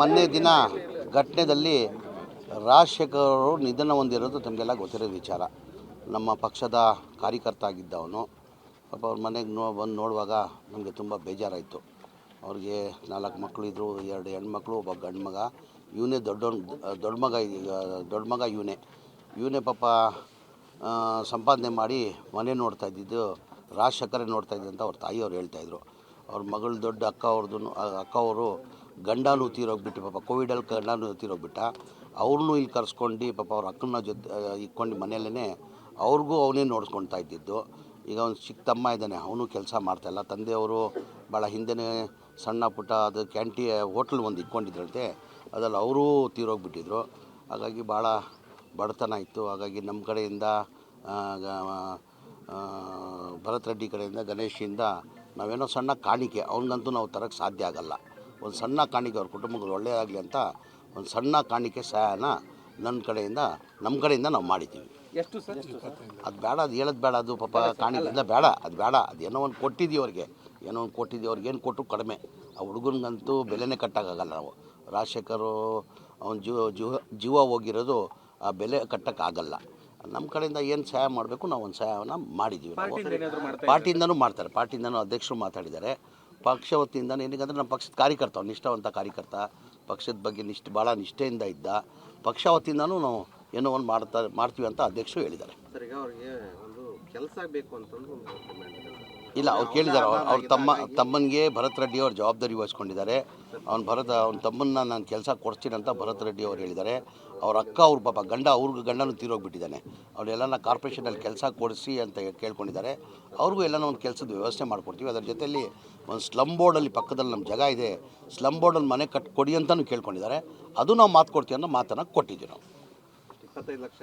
ಮೊನ್ನೆ ದಿನ ಘಟನೆಯಲ್ಲಿ ರಾಜಶೇಖರ್ ಅವರು ನಿಧನ ಹೊಂದಿರೋದು ತಮಗೆಲ್ಲ ಗೊತ್ತಿರೋ ವಿಚಾರ. ನಮ್ಮ ಪಕ್ಷದ ಕಾರ್ಯಕರ್ತ ಆಗಿದ್ದವನು. ಪಾಪ ಅವ್ರ ಮನೆಗೆ ಬಂದು ನೋಡುವಾಗ ನಮಗೆ ತುಂಬ ಬೇಜಾರಾಯಿತು. ಅವ್ರಿಗೆ 4 ಮಕ್ಕಳು ಇದ್ದರು, 2 ಹೆಣ್ಮಕ್ಳು, ಒಬ್ಬ ಗಂಡು ಮಗ. ಇವನೇ ದೊಡ್ಡ ಮಗ ಇವನೇ ಪಾಪ ಸಂಪಾದನೆ ಮಾಡಿ ಮನೆ ನೋಡ್ತಾ ಇದ್ದಿದ್ದು ರಾಜಶೇಖರೇ ನೋಡ್ತಾ ಇದ್ದೆ ಅಂತ ಅವ್ರ ತಾಯಿಯವ್ರು ಹೇಳ್ತಾಯಿದ್ರು. ಅವ್ರ ಮಗಳು ದೊಡ್ಡ ಅಕ್ಕ ಅವರು ಗಂಡನೂ ತೀರೋಗ್ಬಿಟ್ಟು, ಪಾಪ ಕೋವಿಡಲ್ಲಿ ಗಂಡನೂ ತೀರೋಗ್ಬಿಟ್ಟ. ಅವ್ರನ್ನೂ ಇಲ್ಲಿ ಕರ್ಸ್ಕೊಂಡು ಪಾಪ ಅವ್ರ ಅಕ್ಕನ ಜೊತೆ ಇಟ್ಕೊಂಡು ಮನೆಯಲ್ಲೇ ಅವ್ರಿಗೂ ಅವನೇ ನೋಡ್ಕೊಳ್ತಾ ಇದ್ದಿದ್ದು. ಈಗ ಅವ್ನು ಚಿಕ್ಕ ತಮ್ಮ ಇದ್ದಾನೆ, ಅವನು ಕೆಲಸ ಮಾಡ್ತಾಯಿಲ್ಲ. ತಂದೆಯವರು ಭಾಳ ಹಿಂದೆಯೇ ಸಣ್ಣ ಪುಟ್ಟ ಅದು ಹೋಟ್ಲ್ ಒಂದು ಇಟ್ಕೊಂಡಿದ್ರಂತೆ, ಅದರಲ್ಲಿ ಅವರೂ ತೀರೋಗ್ಬಿಟ್ಟಿದ್ರು. ಹಾಗಾಗಿ ಭಾಳ ಬಡತನ ಇತ್ತು. ಹಾಗಾಗಿ ನಮ್ಮ ಕಡೆಯಿಂದ ಭರತ್ ರೆಡ್ಡಿ ಕಡೆಯಿಂದ ಗಣೇಶಿಂದ ನಾವೇನೋ ಸಣ್ಣ ಕಾಣಿಕೆ, ಅವ್ನಿಗಂತೂ ನಾವು ತರೋಕ್ಕೆ ಸಾಧ್ಯ ಆಗಲ್ಲ. ಒಂದು ಸಣ್ಣ ಕಾಣಿಕೆ ಅವ್ರ ಕುಟುಂಬಗಳು ಒಳ್ಳೆಯದಾಗಲಿ ಅಂತ ಒಂದು ಸಣ್ಣ ಕಾಣಿಕೆ ಸಹಾಯನ ನಮ್ಮ ಕಡೆಯಿಂದ ನಾವು ಮಾಡಿದ್ದೀವಿ. ಎಷ್ಟು ಸರ್? ಅದು ಬೇಡ, ಅದು ಹೇಳೋದು ಬೇಡ. ಅದು ಪಾಪ ಕಾಣಿಕೆಯಿಂದ ಬೇಡ, ಅದು ಬೇಡ. ಅದೇನೋ ಒಂದು ಕೊಟ್ಟಿದ್ದೀವಿ ಅವ್ರಿಗೆ, ಏನು ಕೊಟ್ಟರು ಕಡಿಮೆ. ಆ ಹುಡುಗನಿಗಂತೂ ಬೆಲೆನೇ ಕಟ್ಟೋಕ್ಕಾಗಲ್ಲ ನಾವು. ರಾಜಶೇಖರು ಅವನ ಜೀವ ಹೋಗಿರೋದು ಆ ಬೆಲೆ ಕಟ್ಟೋಕ್ಕಾಗಲ್ಲ. ನಮ್ಮ ಕಡೆಯಿಂದ ಏನು ಸಹಾಯ ಮಾಡಬೇಕು ನಾವು ಒಂದು ಸಹಾಯವನ್ನು ಮಾಡಿದ್ದೀವಿ. ನಾವು ಪಾರ್ಟಿಯಿಂದನೂ ಮಾಡ್ತಾರೆ, ಪಾರ್ಟಿಯಿಂದನೂ ಅಧ್ಯಕ್ಷರು ಮಾತಾಡಿದ್ದಾರೆ. ಪಕ್ಷ ವತಿಯಿಂದ ಏನಕ್ಕಂದರೆ ನಮ್ಮ ಪಕ್ಷದ ಕಾರ್ಯಕರ್ತ, ನಿಷ್ಠಾವಂತ ಕಾರ್ಯಕರ್ತ, ಪಕ್ಷದ ಬಗ್ಗೆ ಭಾಳ ನಿಷ್ಠೆಯಿಂದ ಇದ್ದ. ಪಕ್ಷ ವತಿಯಿಂದನೂ ನಾವು ಏನೋ ಒಂದು ಮಾಡ್ತೀವಿ ಅಂತ ಅಧ್ಯಕ್ಷರು ಹೇಳಿದ್ದಾರೆ. ಸರ್, ಈಗ ಅವ್ರಿಗೆ ಒಂದು ಕೆಲಸ ಬೇಕು ಅಂತಂದು ಇಲ್ಲ, ಅವ್ರು ಕೇಳಿದ್ದಾರೆ. ಅವ್ರ ತಮ್ಮನಿಗೆ ಭರತ್ ರೆಡ್ಡಿ ಅವ್ರ ಜವಾಬ್ದಾರಿ ವಹಿಸ್ಕೊಂಡಿದ್ದಾರೆ. ಅವ್ನ ತಮ್ಮನ್ನ ನಾನು ಕೆಲಸ ಕೊಡ್ತೀನಿ ಅಂತ ಭರತ್ ರೆಡ್ಡಿ ಅವ್ರು ಹೇಳಿದ್ದಾರೆ. ಅವ್ರ ಅಕ್ಕ ಅವ್ರ ಪಾಪ ಗಂಡನೂ ತೀರೋಗ್ಬಿಟ್ಟಿದ್ದಾನೆ. ಅವರೆಲ್ಲ ಕಾರ್ಪೊರೇಷನಲ್ಲಿ ಕೆಲಸ ಕೊಡಿಸಿ ಅಂತ ಕೇಳ್ಕೊಂಡಿದ್ದಾರೆ. ಅವ್ರಿಗೂ ಎಲ್ಲನೂ ಒಂದು ಕೆಲಸದ ವ್ಯವಸ್ಥೆ ಮಾಡಿಕೊಡ್ತೀವಿ. ಅದರ ಜೊತೆಯಲ್ಲಿ ಒಂದು ಸ್ಲಮ್ ಬೋರ್ಡಲ್ಲಿ ಪಕ್ಕದಲ್ಲಿ ನಮ್ಮ ಜಾಗ ಇದೆ, ಸ್ಲಮ್ ಬೋರ್ಡಲ್ಲಿ ಮನೆ ಕೊಡಿ ಅಂತಲೂ ಕೇಳ್ಕೊಂಡಿದ್ದಾರೆ. ಅದು ನಾವು ಮಾತು ಕೊಡ್ತೀವಿ ಅನ್ನೋ ಮಾತನ್ನು ಕೊಟ್ಟಿದ್ದೀವಿ. ನಾವು 25 ಲಕ್ಷ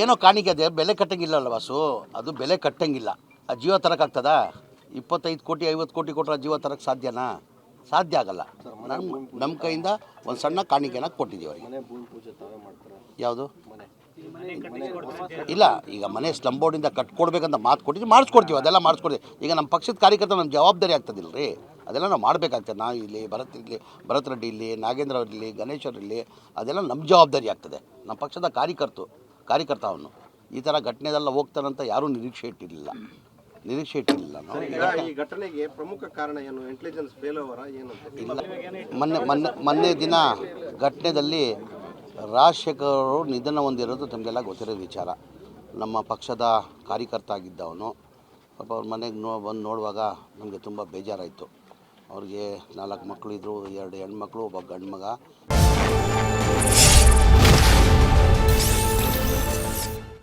ಏನೋ ಕಾಣಿಕೆ, ಅದೇ ಬೆಲೆ ಕಟ್ಟಂಗಿಲ್ಲ ವಾಸು, ಅದು ಬೆಲೆ ಕಟ್ಟಂಗಿಲ್ಲ. ಆ ಜೀವ ತರೋಕ್ಕಾಗ್ತದಾ? 25 ಕೋಟಿ 50 ಕೋಟಿ ಕೊಟ್ಟರೆ ಜೀವ ತರೋಕ್ಕೆ ಸಾಧ್ಯನಾ? ಸಾಧ್ಯ ಆಗಲ್ಲ. ನಮ್ಮ ಕೈಯಿಂದ ಒಂದು ಸಣ್ಣ ಕಾಣಿಕೆನ ಕೊಟ್ಟಿದ್ದೀವಿ ಅವರಿಗೆ. ಯಾವುದು ಇಲ್ಲ, ಈಗ ಮನೆ ಸ್ಲಮ್ ಬೋರ್ಡಿಂದ ಕಟ್ಕೊಡ್ಬೇಕಂತ ಮಾತು ಕೊಟ್ಟಿದ್ದೀವಿ, ಮಾಡಿಸ್ಕೊಡ್ತೀವಿ. ಅದೆಲ್ಲ ಮಾಡಿಸ್ಕೊಡ್ತೀವಿ. ಈಗ ನಮ್ಮ ಪಕ್ಷದ ಕಾರ್ಯಕರ್ತ ನಮ್ಮ ಜವಾಬ್ದಾರಿ ಆಗ್ತದಿಲ್ಲ ರೀ, ಅದೆಲ್ಲ ನಾವು ಮಾಡಬೇಕಾಗ್ತದೆ. ನಾವು ಇಲ್ಲಿ ಭರತ್ ರೆಡ್ಡಿ ಇರಲಿ, ನಾಗೇಂದ್ರ ಅವರಿರಲಿ, ಗಣೇಶ್ ಅವರಿರಲಿ, ಅದೆಲ್ಲ ನಮ್ಮ ಜವಾಬ್ದಾರಿ ಆಗ್ತದೆ. ನಮ್ಮ ಪಕ್ಷದ ಕಾರ್ಯಕರ್ತ ಅವನು ಈ ಥರ ಘಟನೆದೆಲ್ಲ ಹೋಗ್ತಾನಂತ ಯಾರೂ ನಿರೀಕ್ಷೆ ಇಟ್ಟಿರಲಿಲ್ಲ. ಈ ಘಟನೆಗೆ ಪ್ರಮುಖ ಕಾರಣ ಏನು? ಇಂಟೆಲಿಜೆನ್ಸ್ ಫೇಲ್ಯೂರ್ ಏನು? ಇಲ್ಲ, ಮೊನ್ನೆ ದಿನ ಘಟನೆಯಲ್ಲಿ ರಾಜಶೇಖರ್ ಅವರು ನಿಧನ ಹೊಂದಿರೋದು ತಮಗೆಲ್ಲ ಗೊತ್ತಿರೋ ವಿಚಾರ. ನಮ್ಮ ಪಕ್ಷದ ಕಾರ್ಯಕರ್ತ ಆಗಿದ್ದವನು. ಪಾಪ ಅವ್ರ ಮನೆಗೆ ಬಂದು ನೋಡುವಾಗ ನಮಗೆ ತುಂಬ ಬೇಜಾರಾಯಿತು. ಅವ್ರಿಗೆ 4 ಮಕ್ಕಳು ಇದ್ದರು, 2 ಹೆಣ್ಮಕ್ಳು, ಒಬ್ಬ ಗಂಡು ಮಗ.